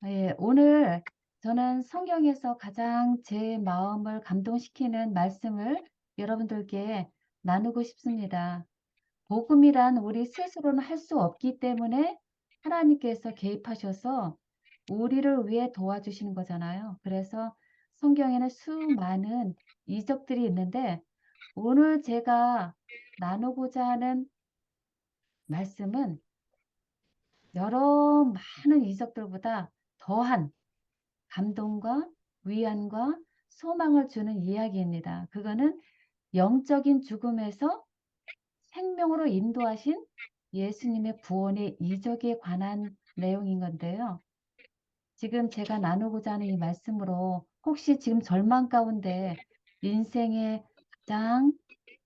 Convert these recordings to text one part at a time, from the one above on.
예, 오늘 저는 성경에서 가장 제 마음을 감동시키는 말씀을 여러분들께 나누고 싶습니다. 복음이란 우리 스스로는 할 수 없기 때문에 하나님께서 개입하셔서 우리를 위해 도와주시는 거잖아요. 그래서 성경에는 수많은 이적들이 있는데 오늘 제가 나누고자 하는 말씀은 여러 많은 이적들보다 더한 감동과 위안과 소망을 주는 이야기입니다. 그거는 영적인 죽음에서 생명으로 인도하신 예수님의 구원의 이적에 관한 내용인 건데요. 지금 제가 나누고자 하는 이 말씀으로 혹시 지금 절망 가운데 인생의 가장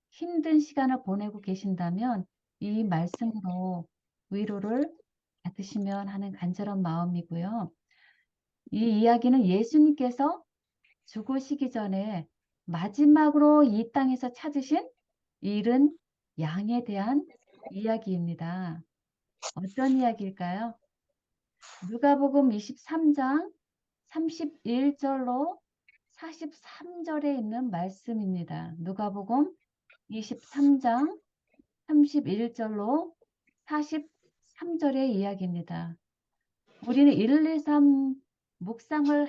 힘든 시간을 보내고 계신다면 이 말씀으로 위로를 받으시면 하는 간절한 마음이고요. 이 이야기는 예수님께서 죽으시기 전에 마지막으로 이 땅에서 찾으신 잃은 양에 대한 이야기입니다. 어떤 이야기일까요? 누가복음 23장 31절로 43절에 있는 말씀입니다. 누가복음 23장 31절로 43절의 이야기입니다. 우리는 1, 2, 3 묵상을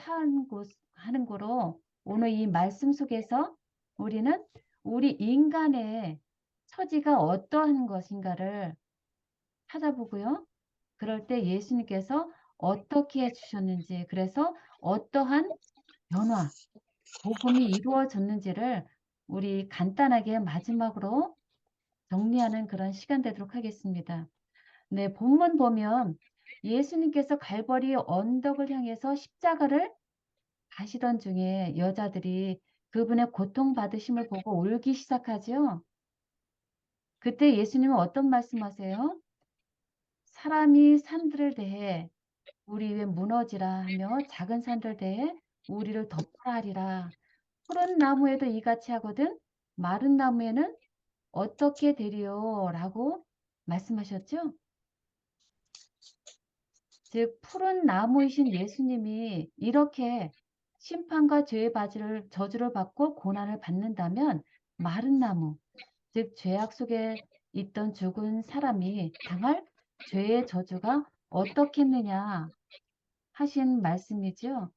하는 거로 오늘 이 말씀 속에서 우리는 우리 인간의 처지가 어떠한 것인가를 찾아보고요. 그럴 때 예수님께서 어떻게 해주셨는지, 그래서 어떠한 변화, 복음이 이루어졌는지를 우리 간단하게 마지막으로 정리하는 그런 시간 되도록 하겠습니다. 네, 본문 보면 예수님께서 갈보리 언덕을 향해서 십자가를 가시던 중에 여자들이 그분의 고통받으심을 보고 울기 시작하죠. 그때 예수님은 어떤 말씀하세요? 사람이 산들을 대해 우리 위에 무너지라 하며 작은 산들 대해 우리를 덮으라 하리라. 푸른 나무에도 이같이 하거든 마른 나무에는 어떻게 되리요? 라고 말씀하셨죠. 즉 푸른 나무이신 예수님이 이렇게 심판과 죄의 바지를 저주를 받고 고난을 받는다면 마른 나무, 즉 죄악 속에 있던 죽은 사람이 당할 죄의 저주가 어떻겠느냐 하신 말씀이죠.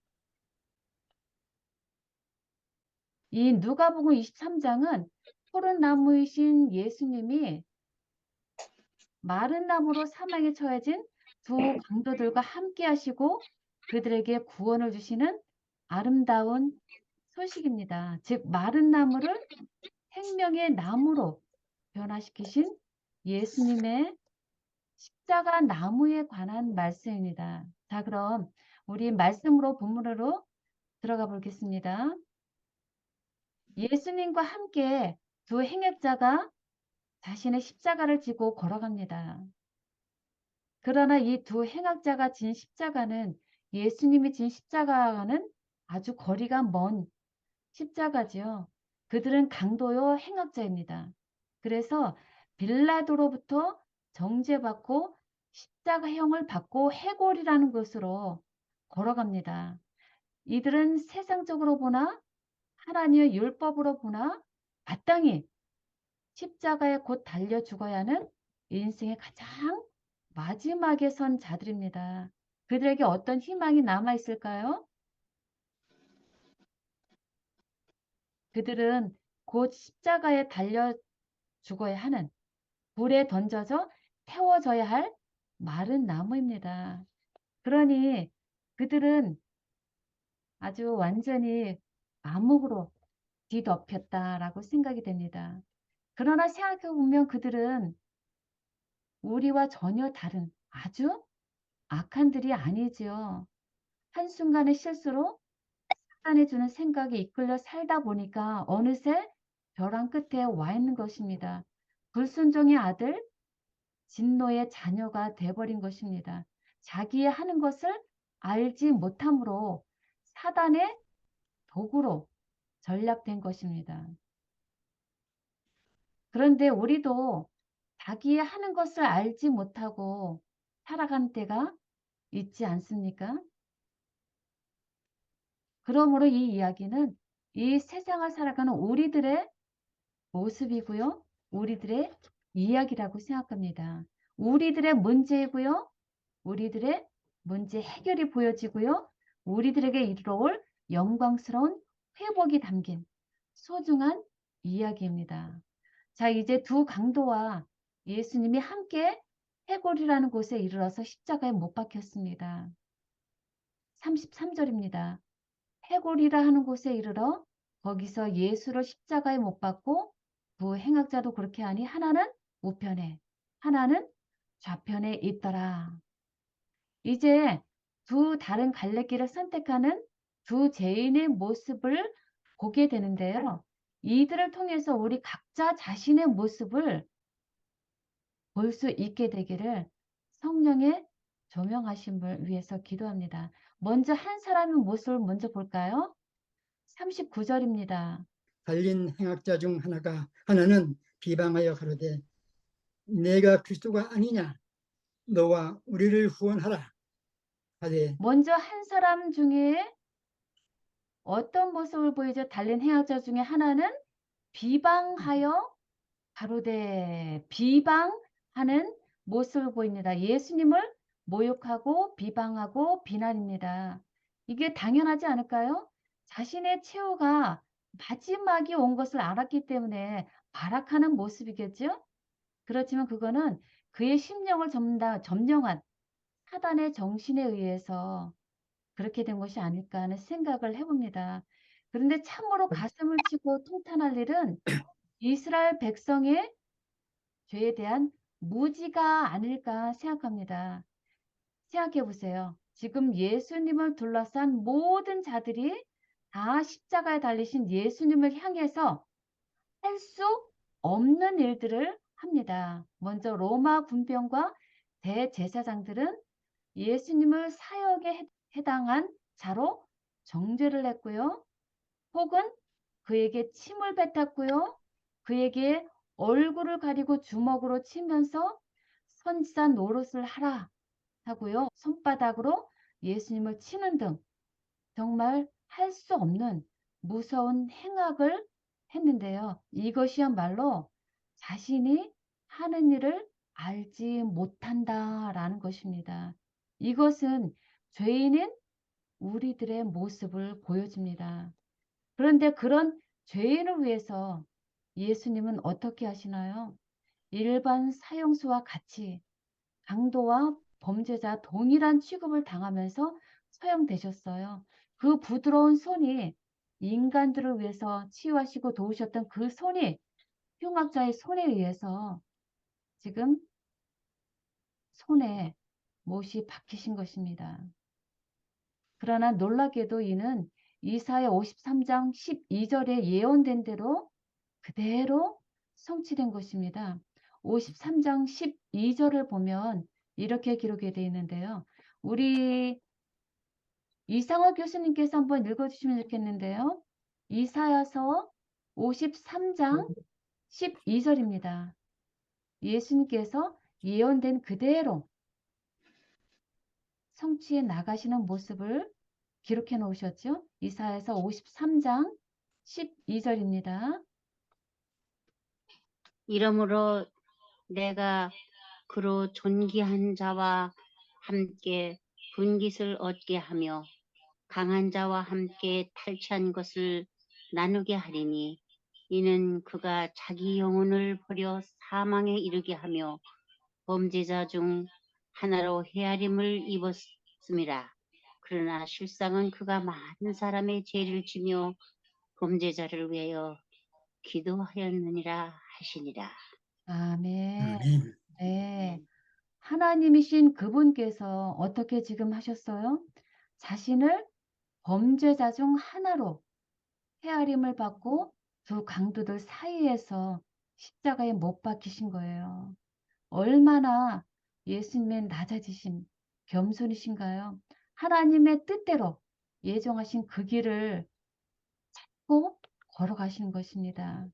이 누가복음 23장은 푸른 나무이신 예수님이 마른 나무로 사망에 처해진 두 강도들과 함께 하시고 그들에게 구원을 주시는 아름다운 소식입니다. 즉 마른 나무를 생명의 나무로 변화시키신 예수님의 십자가 나무에 관한 말씀입니다. 자, 그럼 우리 말씀으로 본문으로 들어가 보겠습니다. 예수님과 함께 두 행역자가 자신의 십자가를 지고 걸어갑니다. 그러나 이 두 행악자가 진 십자가는 예수님이 진 십자가와는 아주 거리가 먼 십자가지요. 그들은 강도요 행악자입니다. 그래서 빌라도로부터 정죄받고 십자가형을 받고 해골이라는 것으로 걸어갑니다. 이들은 세상적으로 보나 하나님의 율법으로 보나 마땅히 십자가에 곧 달려 죽어야 하는 인생의 가장 마지막에 선 자들입니다. 그들에게 어떤 희망이 남아 있을까요? 그들은 곧 십자가에 달려 죽어야 하는 불에 던져져 태워져야 할 마른 나무입니다. 그러니 그들은 아주 완전히 암흑으로 뒤덮였다라고 생각이 됩니다. 그러나 생각해 보면 그들은 우리와 전혀 다른 아주 악한들이 아니지요. 한순간의 실수로 사단해주는 생각에 이끌려 살다 보니까 어느새 벼랑 끝에 와 있는 것입니다. 불순종의 아들, 진노의 자녀가 돼버린 것입니다. 자기의 하는 것을 알지 못함으로 사단의 도구로 전락된 것입니다. 그런데 우리도 자기의 하는 것을 알지 못하고 살아간 때가 있지 않습니까? 그러므로 이 이야기는 이 세상을 살아가는 우리들의 모습이고요. 우리들의 이야기라고 생각합니다. 우리들의 문제이고요. 우리들의 문제 해결이 보여지고요. 우리들에게 이르러올 영광스러운 회복이 담긴 소중한 이야기입니다. 자, 이제 두 강도와 예수님이 함께 해골이라는 곳에 이르러서 십자가에 못 박혔습니다. 33절입니다. 해골이라 하는 곳에 이르러 거기서 예수를 십자가에 못 박고 두 행악자도 그렇게 하니 하나는 우편에 하나는 좌편에 있더라. 이제 두 다른 갈래길을 선택하는 두 죄인의 모습을 보게 되는데요. 이들을 통해서 우리 각자 자신의 모습을 볼 수 있게 되기를 성령의 조명하심을 위해서 기도합니다. 먼저 한 사람의 모습을 먼저 볼까요? 39절입니다. 달린 행악자 중 하나는 비방하여 가로되 내가 그리스도가 아니냐 너와 우리를 후원하라 하되 먼저 한 사람 중에 어떤 모습을 보이죠? 달린 행악자 중에 하나는 비방하여 가로되 비방하는 모습을 보입니다. 예수님을 모욕하고 비방하고 비난입니다. 이게 당연하지 않을까요? 자신의 최후가 마지막이 온 것을 알았기 때문에 발악하는 모습이겠죠? 그렇지만 그거는 그의 심령을 점령한 사단의 정신에 의해서 그렇게 된 것이 아닐까 하는 생각을 해봅니다. 그런데 참으로 가슴을 치고 통탄할 일은 이스라엘 백성의 죄에 대한 무지가 아닐까 생각합니다. 생각해 보세요. 지금 예수님을 둘러싼 모든 자들이 다 십자가에 달리신 예수님을 향해서 할 수 없는 일들을 합니다. 먼저 로마 군병과 대제사장들은 예수님을 사역에 해당한 자로 정죄를 했고요. 혹은 그에게 침을 뱉었고요. 그에게 얼굴을 가리고 주먹으로 치면서 선지자 노릇을 하라 하고요. 손바닥으로 예수님을 치는 등 정말 할 수 없는 무서운 행악을 했는데요. 이것이야말로 자신이 하는 일을 알지 못한다라는 것입니다. 이것은 죄인인 우리들의 모습을 보여줍니다. 그런데 그런 죄인을 위해서 예수님은 어떻게 하시나요? 일반 사형수와 같이 강도와 범죄자 동일한 취급을 당하면서 처형되셨어요. 그 부드러운 손이 인간들을 위해서 치유하시고 도우셨던 그 손이 흉악자의 손에 의해서 지금 손에 못이 박히신 것입니다. 그러나 놀랍게도 이는 이사야 53장 12절에 예언된 대로 그대로 성취된 것입니다. 53장 12절을 보면 이렇게 기록이 되어 있는데요. 우리 이상호 교수님께서 한번 읽어주시면 좋겠는데요. 이사야서 53장 12절입니다. 예수님께서 예언된 그대로 성취해 나가시는 모습을 기록해 놓으셨죠. 이사야서 53장 12절입니다. 이러므로 내가 그로 존귀한 자와 함께 분깃을 얻게 하며 강한 자와 함께 탈취한 것을 나누게 하리니 이는 그가 자기 영혼을 버려 사망에 이르게 하며 범죄자 중 하나로 헤아림을 입었음이라. 그러나 실상은 그가 많은 사람의 죄를 지며 범죄자를 위하여 기도하였느니라 하시니라. 아멘. 아멘. 네. 하나님이신 그분께서 어떻게 지금 하셨어요? 자신을 범죄자 중 하나로 헤아림을 받고 두 강도들 사이에서 십자가에 못 박히신 거예요. 얼마나 예수님의 낮아지심, 겸손이신가요? 하나님의 뜻대로 예정하신 그 길을 꼭 걸어가시는 것입니다.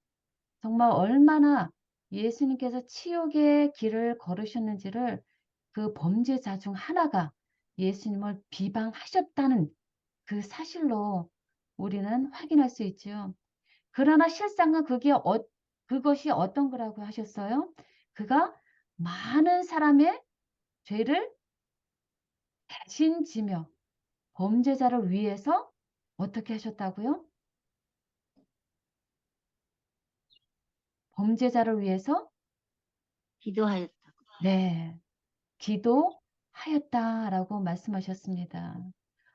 정말 얼마나 예수님께서 치욕의 길을 걸으셨는지를 그 범죄자 중 하나가 예수님을 비방하셨다는 그 사실로 우리는 확인할 수 있죠. 그러나 실상은 그것이 어떤 거라고 하셨어요? 그가 많은 사람의 죄를 대신 지며 범죄자를 위해서 어떻게 하셨다고요? 범죄자를 위해서 기도하였다. 네, 기도하였다라고 말씀하셨습니다.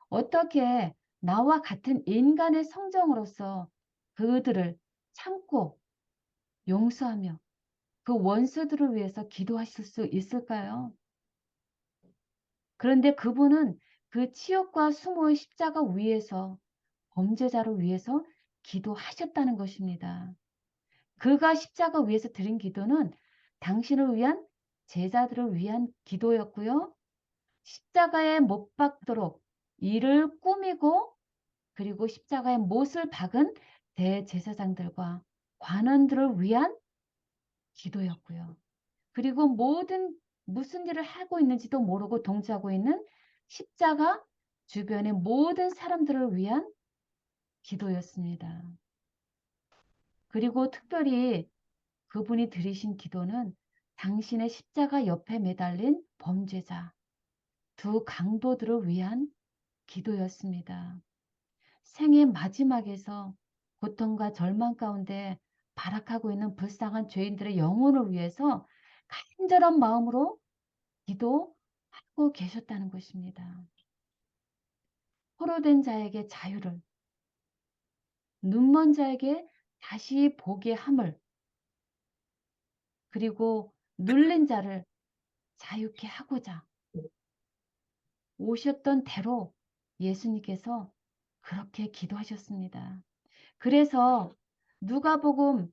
어떻게 나와 같은 인간의 성정으로서 그들을 참고 용서하며 그 원수들을 위해서 기도하실 수 있을까요? 그런데 그분은 그 치욕과 수모의 십자가 위에서 범죄자를 위해서 기도하셨다는 것입니다. 그가 십자가 위에서 드린 기도는 당신을 위한 제자들을 위한 기도였고요. 십자가에 못 박도록 이를 꾸미고 그리고 십자가에 못을 박은 대제사장들과 관원들을 위한 기도였고요. 그리고 무슨 일을 하고 있는지도 모르고 동조하고 있는 십자가 주변의 모든 사람들을 위한 기도였습니다. 그리고 특별히 그분이 드리신 기도는 당신의 십자가 옆에 매달린 범죄자, 두 강도들을 위한 기도였습니다. 생의 마지막에서 고통과 절망 가운데 발악하고 있는 불쌍한 죄인들의 영혼을 위해서 간절한 마음으로 기도하고 계셨다는 것입니다. 포로된 자에게 자유를, 눈먼 자에게 다시 보게 함을, 그리고 눌린 자를 자유케 하고자 오셨던 대로 예수님께서 그렇게 기도하셨습니다. 그래서 누가복음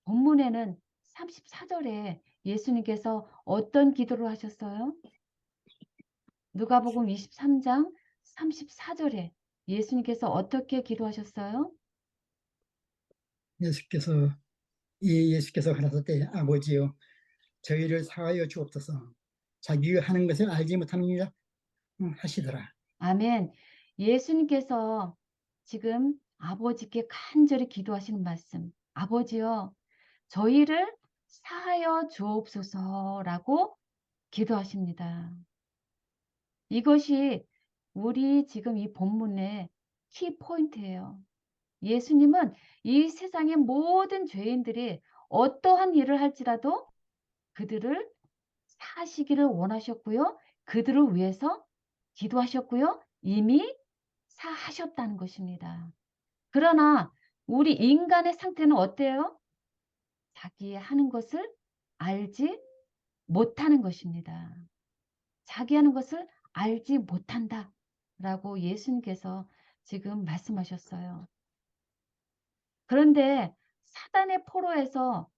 본문에는 34절에 예수님께서 어떤 기도를 하셨어요? 누가복음 23장 34절에 예수님께서 어떻게 기도하셨어요? 예수께서 가라사대 아버지여 저희를 사하여 주옵소서 자기가 하는 것을 알지 못함이라 하시더라. 아멘. 예수님께서 지금 아버지께 간절히 기도하시는 말씀. 아버지여, 저희를 사하여 주옵소서라고 기도하십니다. 이것이 우리 지금 이 본문의 키포인트예요. 예수님은 이 세상의 모든 죄인들이 어떠한 일을 할지라도 그들을 사시기를 원하셨고요. 그들을 위해서 기도하셨고요. 이미 사하셨다는 것입니다. 그러나 우리 인간의 상태는 어때요? 자기 하는 것을 알지 못하는 것입니다. 자기 하는 것을 알지 못한다 라고 예수님께서 지금 말씀하셨어요. 그런데 사단의 포로에서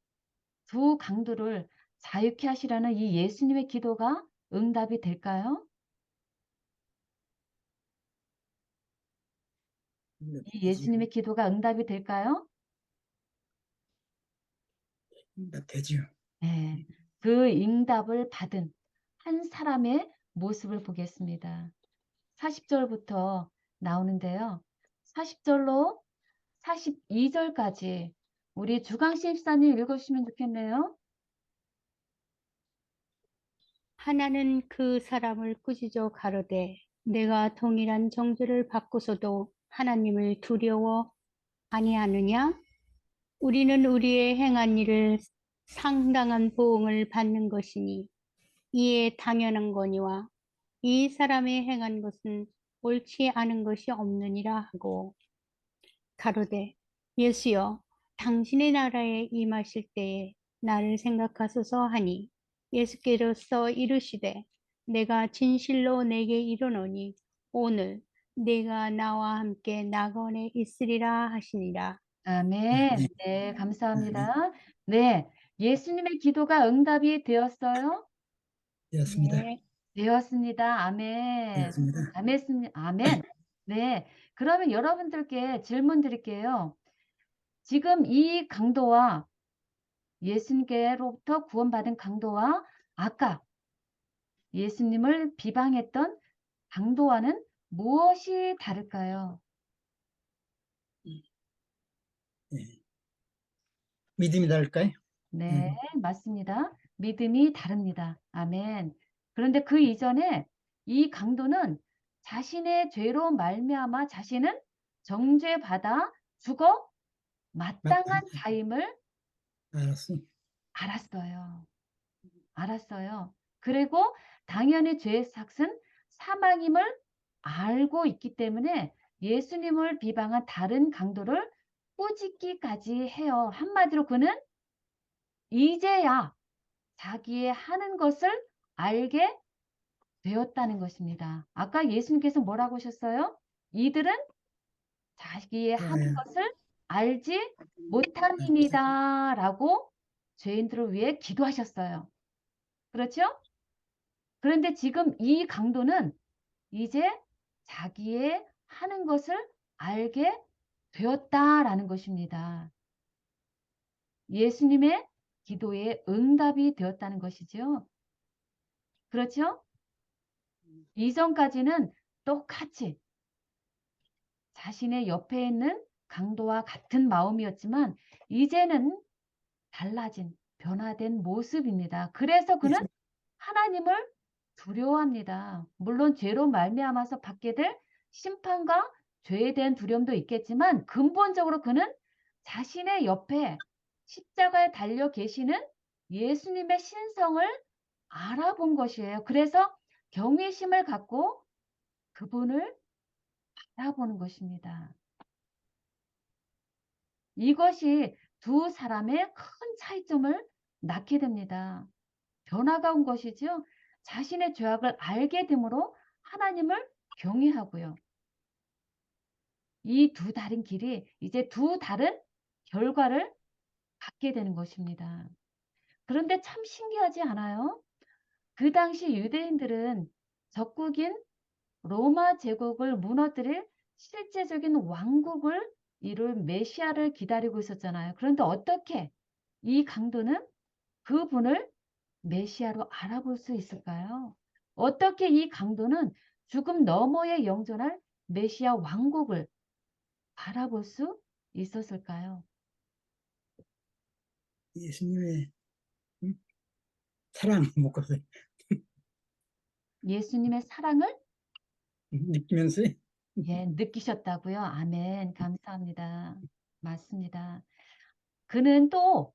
두 강도를 자유케 하시라는 이 예수님의 기도가 응답이 될까요? 이 예수님의 기도가 응답이 될까요? 되지요. 네. 그 응답을 받은 한 사람의 모습을 보겠습니다. 40절부터 나오는데요. 40절로 42절까지 우리 주강신 집사님 읽어주시면 좋겠네요. 하나는 그 사람을 꾸짖어 가로되 내가 동일한 정죄를 받고서도 하나님을 두려워 아니하느냐? 우리는 우리의 행한 일을 상당한 보응을 받는 것이니 이에 당연한 거니와 이 사람의 행한 것은 옳지 않은 것이 없느니라 하고 가로되 예수여 당신의 나라에 임하실 때에 나를 생각하소서 하니 예수께로서 이르시되 내가 진실로 내게 이르노니 오늘 내가 나와 함께 낙원에 있으리라 하시니라. 아멘. 네, 감사합니다. 네, 예수님의 기도가 응답이 되었어요? 되었습니다. 네. 되었습니다. 아멘. 되었습니다. 아멘. 네, 그러면 여러분들께 질문 드릴게요. 지금 이 강도와 예수님께로부터 구원받은 강도와 아까 예수님을 비방했던 강도와는 무엇이 다를까요? 예. 믿음이 다를까요? 네, 맞습니다. 믿음이 다릅니다. 아멘. 그런데 그 이전에 이 강도는 자신의 죄로 말미암아 자신은 정죄받아 죽어 마땅한 자임을 알았습니다. 알았어요. 알았어요. 그리고 당연히 죄의 삭은 사망임을 알고 있기 때문에 예수님을 비방한 다른 강도를 꾸짖기까지 해요. 한마디로 그는 이제야 자기의 하는 것을 알게 되었다는 것입니다. 아까 예수님께서 뭐라고 하셨어요? 이들은 자기의 하는 것을 알지 못함이니이다 라고 죄인들을 위해 기도하셨어요. 그렇죠? 그런데 지금 이 강도는 이제 자기의 하는 것을 알게 되었다라는 것입니다. 예수님의 기도에 응답이 되었다는 것이죠. 그렇죠? 이전까지는 똑같이 자신의 옆에 있는 강도와 같은 마음이었지만 이제는 달라진 변화된 모습입니다. 그래서 그는 하나님을 두려워합니다. 물론 죄로 말미암아서 받게 될 심판과 죄에 대한 두려움도 있겠지만 근본적으로 그는 자신의 옆에 십자가에 달려 계시는 예수님의 신성을 알아본 것이에요. 그래서 경외심을 갖고 그분을 바라보는 것입니다. 이것이 두 사람의 큰 차이점을 낳게 됩니다. 변화가 온 것이죠. 자신의 죄악을 알게 됨으로 하나님을 경외하고요. 이 두 다른 길이 이제 두 다른 결과를 갖게 되는 것입니다. 그런데 참 신기하지 않아요? 그 당시 유대인들은 적국인 로마 제국을 무너뜨릴 실제적인 왕국을 이룰 메시아를 기다리고 있었잖아요. 그런데 어떻게 이 강도는 그분을 메시아로 알아볼 수 있을까요? 어떻게 이 강도는 죽음 너머에 영존할 메시아 왕국을 알아볼 수 있었을까요? 예수님의 사랑을 먹고서 예수님의 사랑을 느끼면서 느끼셨다고요? 아멘. 감사합니다. 맞습니다. 그는 또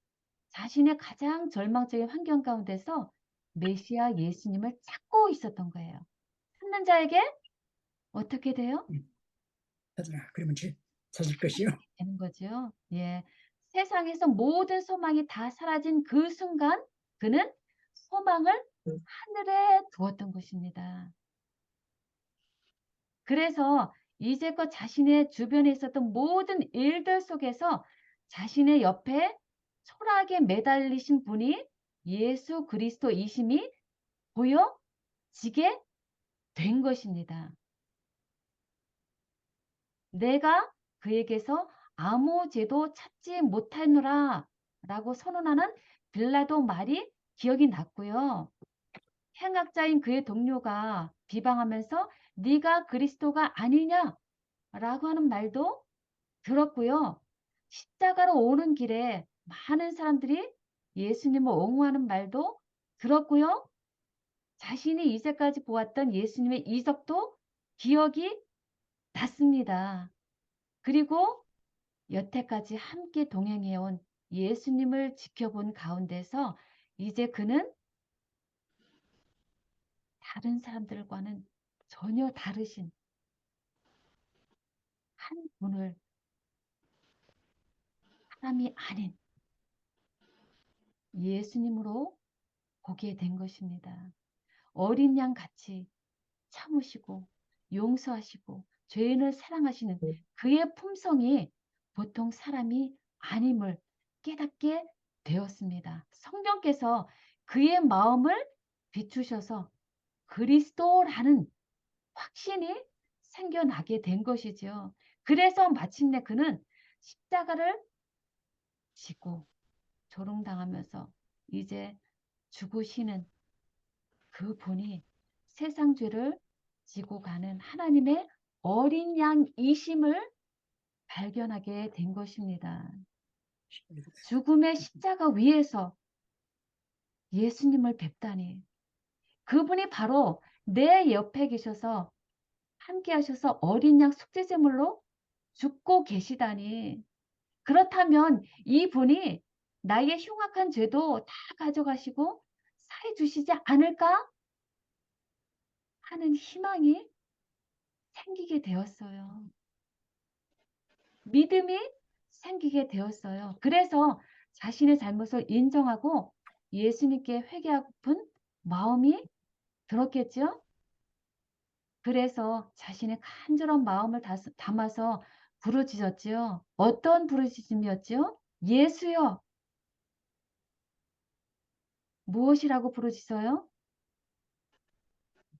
자신의 가장 절망적인 환경 가운데서 메시아 예수님을 찾고 있었던 거예요. 찾는 자에게 어떻게 돼요? 찾으라. 그러면 찾을 것이요. 되는 거죠. 예. 세상에서 모든 소망이 다 사라진 그 순간 그는 소망을 하늘에 두었던 것입니다. 그래서 이제껏 자신의 주변에 있었던 모든 일들 속에서 자신의 옆에 초라하게 매달리신 분이 예수 그리스도이심이 보여지게 된 것입니다. 내가 그에게서 아무 죄도 찾지 못하노라 라고 선언하는 빌라도 말이 기억이 났고요. 행악자인 그의 동료가 비방하면서 네가 그리스도가 아니냐 라고 하는 말도 들었고요. 십자가로 오는 길에 많은 사람들이 예수님을 옹호하는 말도 들었고요. 자신이 이제까지 보았던 예수님의 이적도 기억이 났습니다. 그리고 여태까지 함께 동행해온 예수님을 지켜본 가운데서 이제 그는 다른 사람들과는 전혀 다르신 한 분을 사람이 아닌 예수님으로 보게 된 것입니다. 어린 양 같이 참으시고 용서하시고 죄인을 사랑하시는 그의 품성이 보통 사람이 아님을 깨닫게 되었습니다. 성령께서 그의 마음을 비추셔서 그리스도라는 확신이 생겨나게 된 것이죠. 그래서 마침내 그는 십자가를 지고 조롱당하면서 이제 죽으시는 그분이 세상 죄를 지고 가는 하나님의 어린 양이심을 발견하게 된 것입니다. 죽음의 십자가 위에서 예수님을 뵙다니, 그분이 바로 내 옆에 계셔서 함께 하셔서 어린 양 속죄제물로 죽고 계시다니, 그렇다면 이분이 나의 흉악한 죄도 다 가져가시고 사해 주시지 않을까 하는 희망이 생기게 되었어요. 믿음이 생기게 되었어요. 그래서 자신의 잘못을 인정하고 예수님께 회개하고픈 마음이 들었겠죠? 그래서 자신의 간절한 마음을 담아서 부르짖었지요. 어떤 부르짖음이었죠? 예수여. 무엇이라고 부르짖어요?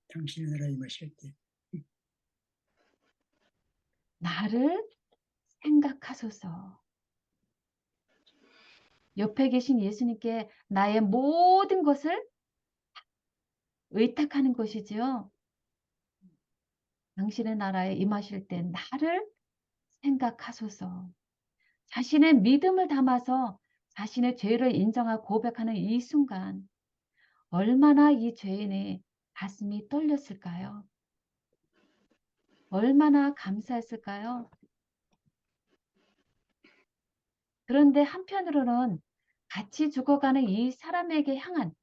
당신의 나라에 임하실 때 나를 생각하소서. 옆에 계신 예수님께 나의 모든 것을 의탁하는 것이지요. 당신의 나라에 임하실 때 나를 생각하소서. 자신의 믿음을 담아서 자신의 죄를 인정하고 고백하는 이 순간, 얼마나 이 죄인의 가슴이 떨렸을까요? 얼마나 감사했을까요? 그런데 한편으로는 같이 죽어가는 이 사람에게 향한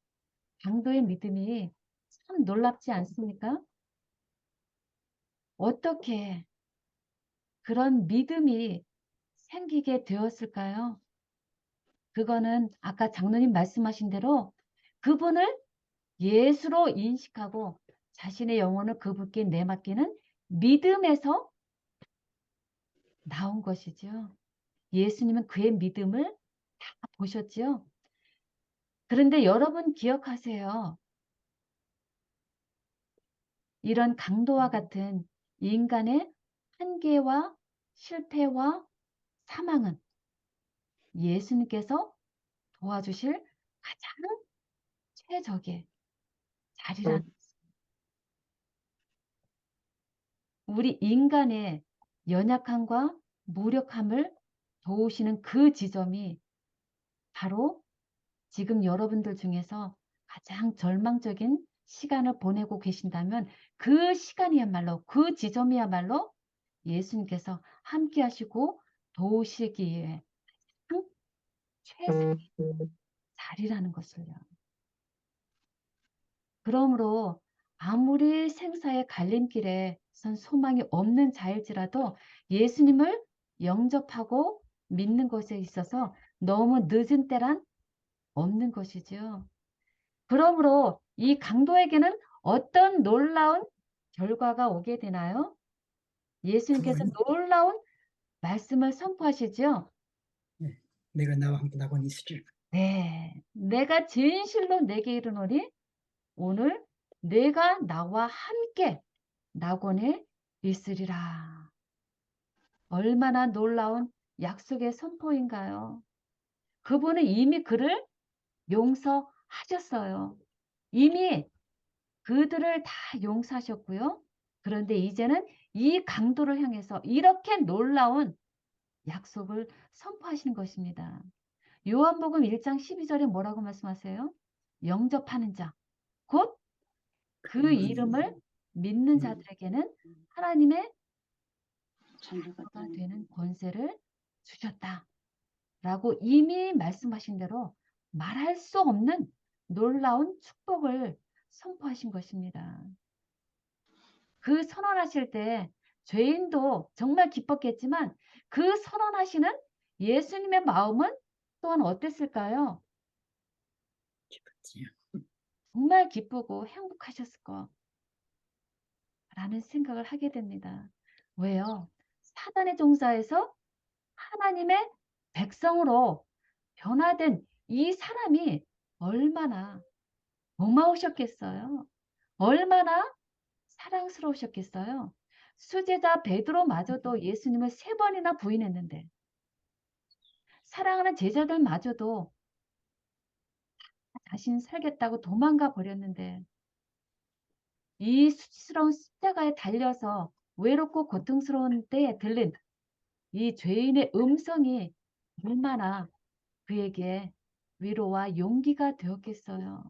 강도의 믿음이 참 놀랍지 않습니까? 어떻게 그런 믿음이 생기게 되었을까요? 그거는 아까 장로님 말씀하신 대로 그분을 예수로 인식하고 자신의 영혼을 그분께 내맡기는 믿음에서 나온 것이죠. 예수님은 그의 믿음을 다 보셨지요. 그런데 여러분 기억하세요. 이런 강도와 같은 인간의 한계와 실패와 사망은 예수님께서 도와주실 가장 최적의 자리라는 우리 인간의 연약함과 무력함을 도우시는 그 지점이 바로 지금 여러분들 중에서 가장 절망적인 시간을 보내고 계신다면 그 시간이야말로 그 지점이야말로 예수님께서 함께 하시고 도우시기 위해 가장 최상의 자리라는 것을요. 그러므로 아무리 생사의 갈림길에 선 소망이 없는 자일지라도 예수님을 영접하고 믿는 것에 있어서 너무 늦은 때란 없는 것이죠. 그러므로 이 강도에게는 어떤 놀라운 결과가 오게 되나요? 예수님께서 구원이 놀라운 말씀을 선포하시죠. 내가 나와 함께 낙원에 있으리라. 네, 내가 진실로 내게 이르노니 오늘 내가 나와 함께 낙원에 있으리라. 얼마나 놀라운 약속의 선포인가요? 그분은 이미 그를 용서하셨어요. 이미 그들을 다 용서하셨고요. 그런데 이제는 이 강도를 향해서 이렇게 놀라운 약속을 선포하시는 것입니다. 요한복음 1장 12절에 뭐라고 말씀하세요? 영접하는 자, 곧 그 이름을 믿는 자들에게는 하나님의 자녀가 되는 권세를 주셨다. 라고 이미 말씀하신 대로 말할 수 없는 놀라운 축복을 선포하신 것입니다. 그 선언하실 때 죄인도 정말 기뻤겠지만 그 선언하시는 예수님의 마음은 또한 어땠을까요? 기뻤지요. 정말 기쁘고 행복하셨을 거라는 생각을 하게 됩니다. 왜요? 사단의 종사에서 하나님의 백성으로 변화된 이 사람이 얼마나 고마우셨겠어요? 얼마나 사랑스러우셨겠어요? 수제자 베드로마저도 예수님을 3번이나 부인했는데 사랑하는 제자들마저도 자신 살겠다고 도망가 버렸는데 이 수치스러운 십자가에 달려서 외롭고 고통스러운 때에 들린 이 죄인의 음성이 얼마나 그에게 위로와 용기가 되었겠어요.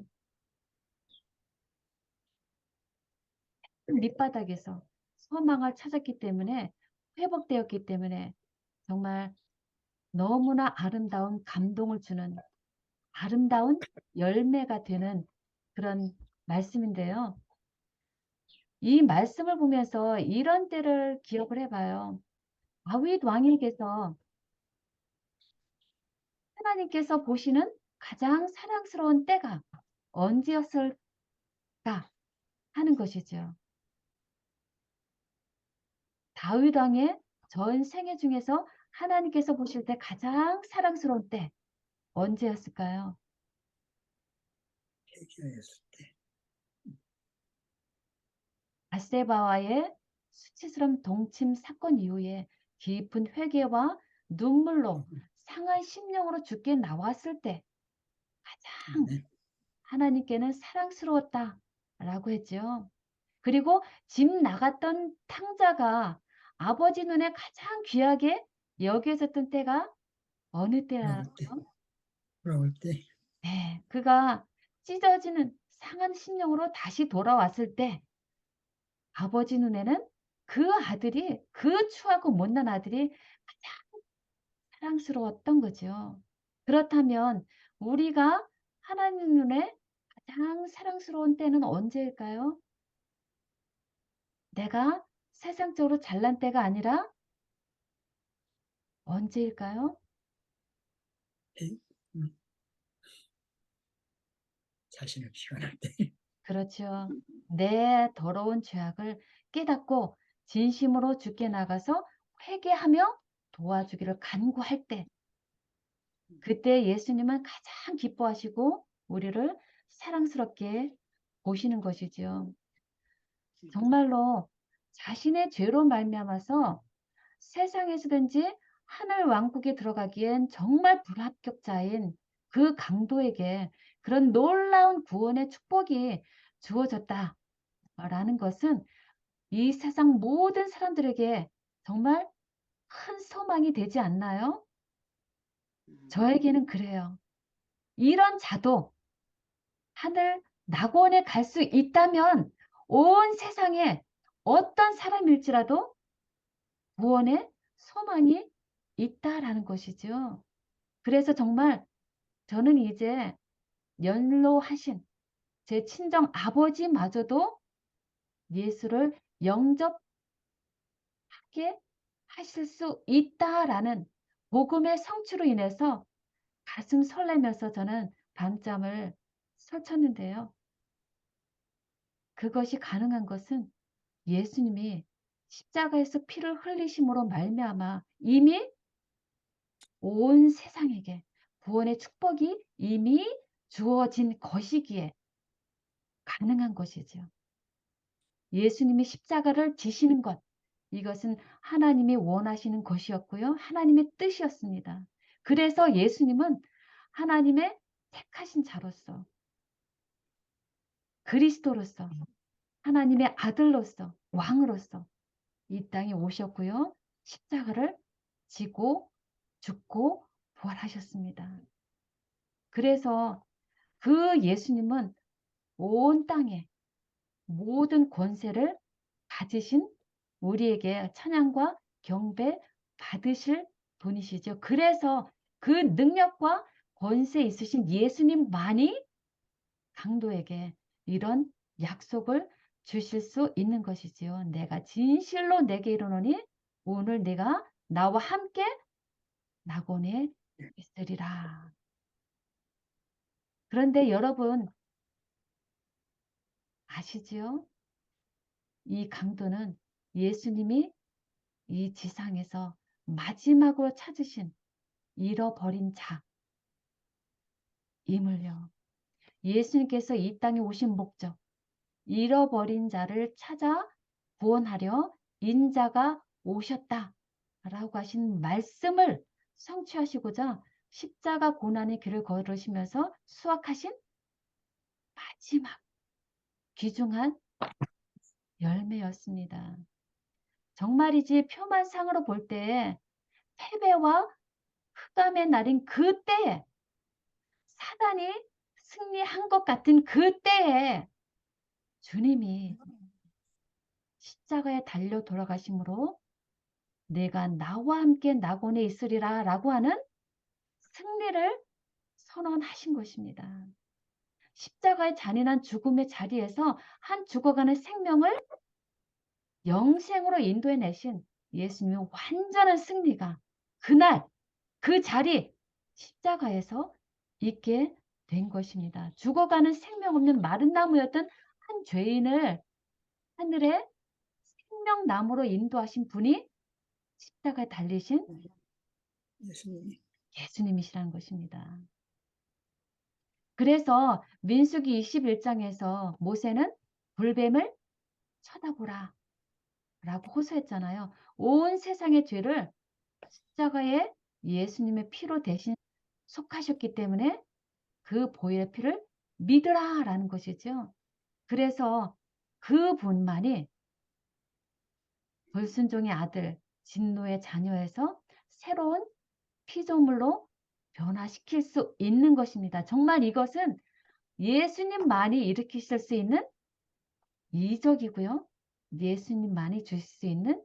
밑바닥에서 소망을 찾았기 때문에, 회복되었기 때문에 정말 너무나 아름다운 감동을 주는 아름다운 열매가 되는 그런 말씀인데요. 이 말씀을 보면서 이런 때를 기억을 해봐요. 다윗 왕에게서 하나님께서 보시는 가장 사랑스러운 때가 언제였을까 하는 것이죠. 다윗 왕의 전 생애 중에서 하나님께서 보실 때 가장 사랑스러운 때 언제였을까요? 회개하였을 때. 바세바와의 수치스러운 동침 사건 이후에 깊은 회개와 눈물로 상한 심령으로 주께 나왔을 때 가장 아멘. 하나님께는 사랑스러웠다라고 했죠. 그리고 집 나갔던 탕자가 아버지 눈에 가장 귀하게 여겨졌던 때가 어느 때라고요? 돌아올 때. 돌아올 때. 네, 그가 찢어지는 상한 심령으로 다시 돌아왔을 때 아버지 눈에는 그 아들이, 그 추하고 못난 아들이 가장 사랑스러웠던 거죠. 그렇다면 우리가 하나님 눈에 가장 사랑스러운 때는 언제일까요? 내가 세상적으로 잘난 때가 아니라 언제일까요? 회- 음, 자신 없이 가날 때. 그렇죠. 내 더러운 죄악을 깨닫고 진심으로 주께 나가서 회개하며 도와주기를 간구할 때, 그때 예수님은 가장 기뻐하시고 우리를 사랑스럽게 보시는 것이죠. 정말로 자신의 죄로 말미암아서 세상에서든지 하늘 왕국에 들어가기엔 정말 불합격자인 그 강도에게 그런 놀라운 구원의 축복이 주어졌다라는 것은 이 세상 모든 사람들에게 정말 큰 소망이 되지 않나요? 저에게는 그래요. 이런 자도 하늘 낙원에 갈 수 있다면 온 세상에 어떤 사람일지라도 구원의 소망이 있다라는 것이죠. 그래서 정말 저는 이제 연로하신 제 친정 아버지마저도 예수를 영접하게 하실 수 있다라는 복음의 성취로 인해서 가슴 설레면서 저는 밤잠을 설쳤는데요. 그것이 가능한 것은 예수님이 십자가에서 피를 흘리심으로 말미암아 이미 온 세상에게 구원의 축복이 이미 주어진 것이기에 가능한 것이죠. 예수님이 십자가를 지시는 것, 이것은 하나님이 원하시는 것이었고요. 하나님의 뜻이었습니다. 그래서 예수님은 하나님의 택하신 자로서, 그리스도로서, 하나님의 아들로서, 왕으로서 이 땅에 오셨고요. 십자가를 지고 죽고 부활하셨습니다. 그래서 그 예수님은 온 땅에 모든 권세를 가지신 우리에게 찬양과 경배 받으실 분이시죠. 그래서 그 능력과 권세 있으신 예수님만이 강도에게 이런 약속을 주실 수 있는 것이지요. 내가 진실로 내게 이르노니 오늘 내가 나와 함께 낙원에 있으리라. 그런데 여러분 아시지요? 이 강도는 예수님이 이 지상에서 마지막으로 찾으신 잃어버린 자임을요. 예수님께서 이 땅에 오신 목적, 잃어버린 자를 찾아 구원하려 인자가 오셨다라고 하신 말씀을 성취하시고자 십자가 고난의 길을 걸으시면서 수확하신 마지막 귀중한 열매였습니다. 정말이지 표만상으로 볼 때 패배와 흑암의 날인 그때에, 사단이 승리한 것 같은 그때에 주님이 십자가에 달려 돌아가심으로 내가 나와 함께 낙원에 있으리라 라고 하는 승리를 선언하신 것입니다. 십자가의 잔인한 죽음의 자리에서 한 죽어가는 생명을 영생으로 인도해내신 예수님의 완전한 승리가 그날 그 자리 십자가에서 있게 된 것입니다. 죽어가는 생명 없는 마른 나무였던 한 죄인을 하늘의 생명나무로 인도하신 분이 십자가에 달리신 예수님이 예수님이시라는 것입니다. 그래서 민수기 21장에서 모세는 불뱀을 쳐다보라 라고 호소했잖아요. 온 세상의 죄를 십자가에 예수님의 피로 대신 속하셨기 때문에 그 보혈의 피를 믿으라 라는 것이죠. 그래서 그분만이 불순종의 아들, 진노의 자녀에서 새로운 피조물로 변화시킬 수 있는 것입니다. 정말 이것은 예수님만이 일으키실 수 있는 이적이고요. 예수님만이 주실 수 있는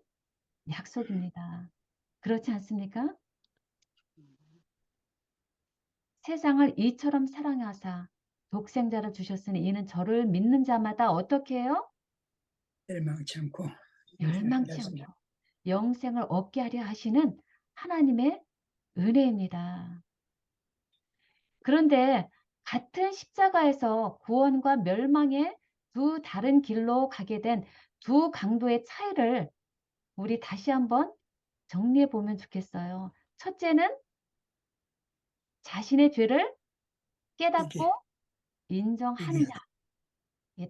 약속입니다. 그렇지 않습니까? 세상을 이처럼 사랑하사 독생자를 주셨으니 이는 저를 믿는 자마다 어떻게 해요? 멸망치 않고 멸망치 않고 영생을 얻게 하려 하시는 하나님의 은혜입니다. 그런데 같은 십자가에서 구원과 멸망의 두 다른 길로 가게 된 두 강도의 차이를 우리 다시 한번 정리해 보면 좋겠어요. 첫째는 자신의 죄를 깨닫고 인정하느냐에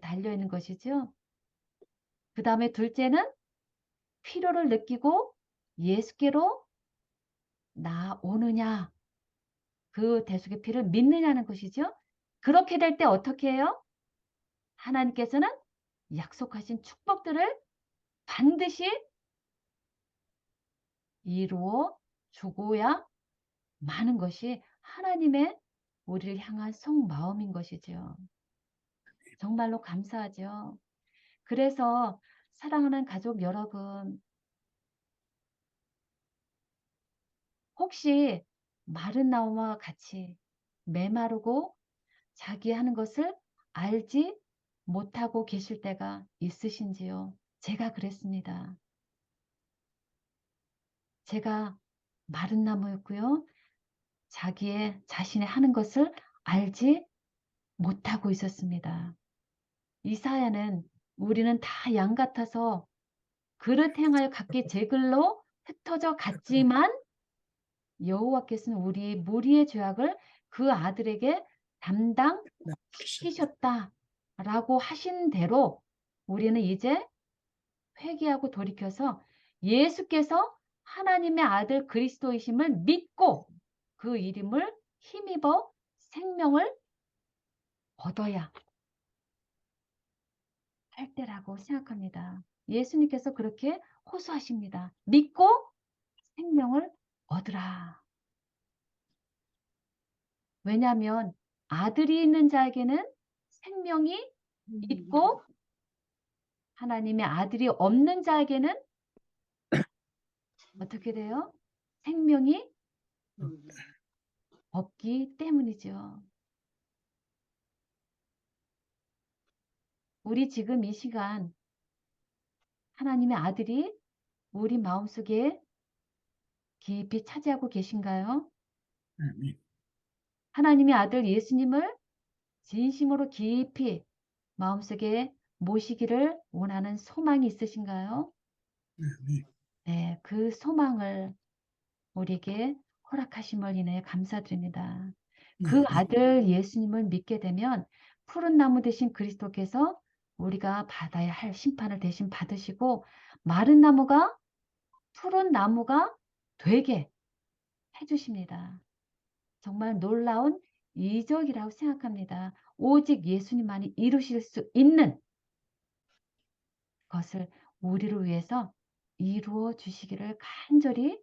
달려 있는 것이죠. 그 다음에 둘째는 필요를 느끼고 예수께로 나오느냐, 그 대속의 피를 믿느냐는 것이죠. 그렇게 될 때 어떻게 해요? 하나님께서는 약속하신 축복들을 반드시 이루어 주고야 마는 것이 하나님의 우리를 향한 속마음인 것이죠. 정말로 감사하죠. 그래서 사랑하는 가족 여러분, 혹시 마른 나무와 같이 메마르고 자기 하는 것을 알지 못하고 계실 때가 있으신지요? 제가 그랬습니다. 제가 마른 나무였고요. 자신의 하는 것을 알지 못하고 있었습니다. 이사야는 우리는 다 양 같아서 그릇 행하여 각기 제 글로 흩어져 갔지만 여호와께서는 우리의 무리의 죄악을 그 아들에게 담당시키셨다라고 하신 대로 우리는 이제 회개하고 돌이켜서 예수께서 하나님의 아들 그리스도이심을 믿고 그 이름을 힘입어 생명을 얻어야 할 때라고 생각합니다. 예수님께서 그렇게 호소하십니다. 믿고 생명을 얻으라. 왜냐하면 아들이 있는 자에게는 생명이 있고 하나님의 아들이 없는 자에게는 어떻게 돼요? 생명이 없기 때문이죠. 우리 지금 이 시간 하나님의 아들이 우리 마음속에 깊이 차지하고 계신가요? 아멘. 하나님의 아들 예수님을 진심으로 깊이 마음속에 모시기를 원하는 소망이 있으신가요? 아멘. 네, 그 소망을 우리에게 허락하심을 인해 감사드립니다. 그 아들 예수님을 믿게 되면 푸른 나무 대신 그리스도께서 우리가 받아야 할 심판을 대신 받으시고 마른 나무가 푸른 나무가 되게 해주십니다. 정말 놀라운 이적이라고 생각합니다. 오직 예수님만이 이루실 수 있는 것을 우리를 위해서 이루어 주시기를 간절히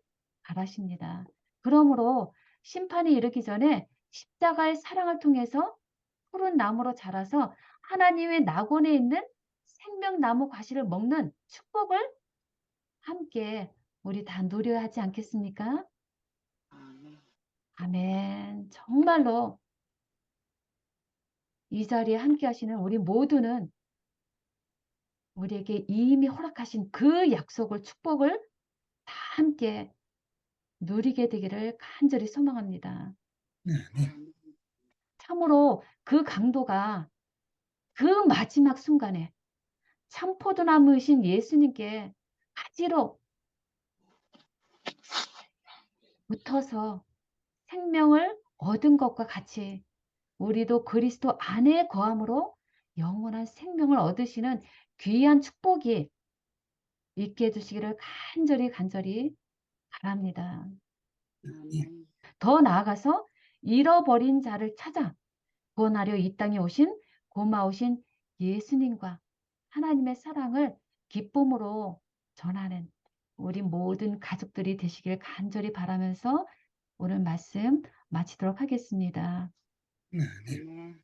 바라십니다. 그러므로 심판이 이르기 전에 십자가의 사랑을 통해서 푸른 나무로 자라서 하나님의 낙원에 있는 생명나무 과실을 먹는 축복을 함께 우리 다 누려야 하지 않겠습니까? 아멘. 정말로 이 자리에 함께 하시는 우리 모두는 우리에게 이미 허락하신 그 약속을, 축복을 다 함께 누리게 되기를 간절히 소망합니다. 네, 네. 참으로 그 강도가 그 마지막 순간에 참포도나무이신 예수님께 가지로 붙어서 생명을 얻은 것과 같이 우리도 그리스도 안에 거함으로 영원한 생명을 얻으시는 귀한 축복이 있게 해주시기를 간절히 바랍니다. 네. 더 나아가서 잃어버린 자를 찾아 구원하려 이 땅에 오신 고마우신 예수님과 하나님의 사랑을 기쁨으로 전하는 우리 모든 가족들이 되시길 간절히 바라면서 오늘 말씀 마치도록 하겠습니다. 네, 네.